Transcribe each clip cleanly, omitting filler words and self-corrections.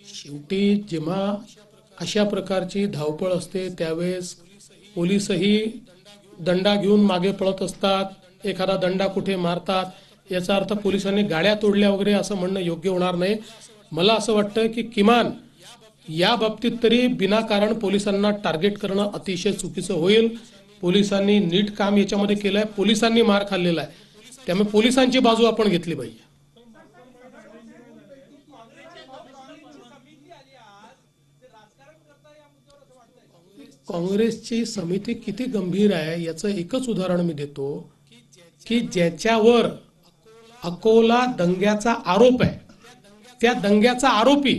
शेवटी जेव्हा अशा प्रकारची धावपळ असते त्यावेळेस पोलिसही दंडा घेऊन मागे पळत असतात, एखादा दंडा कुठे मारतात, याचा अर्थ पोलिसांनी गाड्या तोडल्या वगैरे असं म्हणणं योग्य होणार नाही. मला असं वाटतं की किमान या बाबतीत तरी विनाकारण पोलिसांना टार्गेट करणं अतिशय चुकीचं होईल. पोलिसांनी नीट काम याच्यामध्ये केलंय, पोलिसांनी मार खाल्लेला आहे, त्यामुळे पोलिसांची बाजू आपण घेतली पाहिजे. काँग्रेसची समिती किती गंभीर आहे याचं एकच उदाहरण मी देतो की ज्याच्यावर अकोला दंग्याचा आरोप आहे, त्या दंग्याचा आरोपी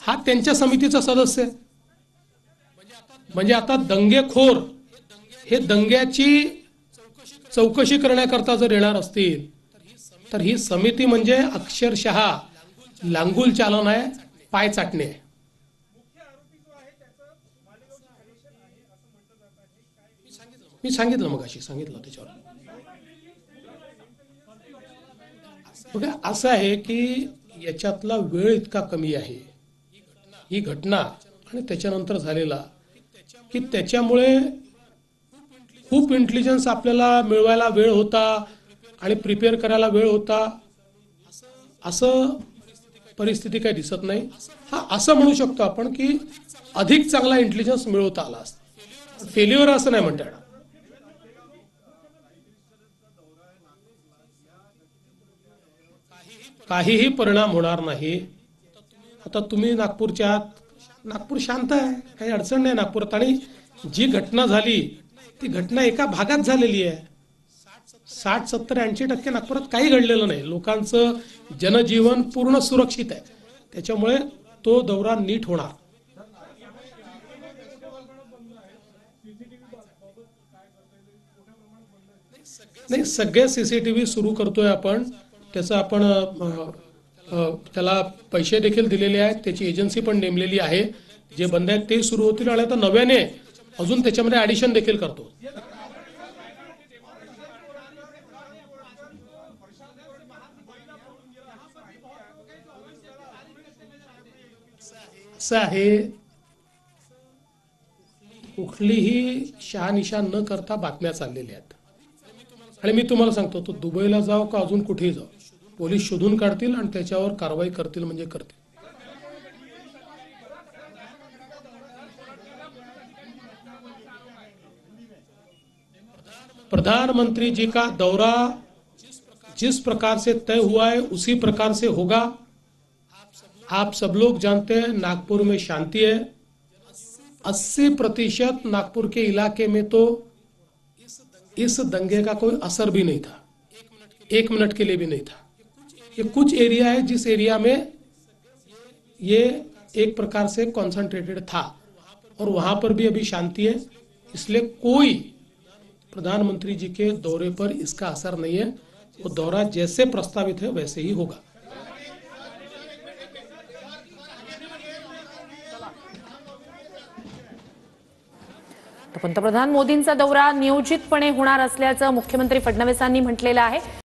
हा त्यांच्या समितीचा सदस्य आहे. म्हणजे आता दंगेखोर हे दंग्याची चौकशी करण्याकरता जर येणार असतील तर ही समिती म्हणजे अक्षरशः लांगुल चालन आहे, पाय चाटणे आहे. मी सांगितलं मगाशी सांगितलं त्याच्यावर. बघा असं आहे की याच्यातला वेळ इतका कमी आहे, ही घटना आणि त्याच्यानंतर झालेला, की त्याच्यामुळे खूप इंटेलिजन्स आपल्याला मिळवायला वेळ होता आणि प्रिपेअर करायला वेळ होता, असं परिस्थिती काही दिसत नाही. हा असं म्हणू शकतो आपण की अधिक चांगला इंटेलिजन्स मिळवता आला असता. फेल्युअर असं नाही म्हणता येणार. काहीही परिणाम होणार नाही. आता तुम्ही नागपूरच्या आहात, नागपूर शांत आहे, काही अडचण नाही नागपुरात. आणि जी घटना झाली ती घटना एका भागात झालेली आहे. 60, 70, 80% नागपुरात काही घडलेलं नाही. लोकांचं जनजीवन पूर्ण सुरक्षित आहे, त्याच्यामुळे तो दौरा नीट होणार. नाही, सगळे सीसीटीव्ही सुरू करतोय आपण. त्याचं आपण त्याला पैसे देखील दिलेले आहेत, त्याची एजन्सी पण नेमलेली आहे. जे बंद आहेत ते सुरू होतील आणि आता नव्याने अजून त्याच्यामध्ये ॲडिशन देखील करतो. असं आहे, कुठलीही शहानिशा न करता बातम्या चाललेल्या आहेत. आणि मी तुम्हाला सांगतो, तो दुबईला जाओ का अजून कुठेही जाओ, पोलीस शोधून काढतील आणि त्याच्यावर कारवाई करतील म्हणजे करतील. प्रधानमंत्री जी का दौरा जिस प्रकार से तय हुआ है उसी प्रकार से होगा. आप सब लोग जानते हैं नागपुर में शांति है. 80% नागपुर के इलाके में तो इस दंगे का कोई असर भी नहीं था, 1 मिनट के लिए भी नहीं था. ये कुछ एरिया है जिस एरिया में ये एक प्रकार से कॉन्सेंट्रेटेड था और वहां पर भी अभी शांति है. इसलिए कोई प्रधानमंत्री जी के दौरे पर इसका असर नहीं है. वो दौरा जैसे प्रस्तावित है वैसे ही होगा. पंतप्रधान मोदींचा दौरा नियोजितपणे होणार असल्याचं मुख्यमंत्री फडणवीसांनी म्हटलेलं आहे.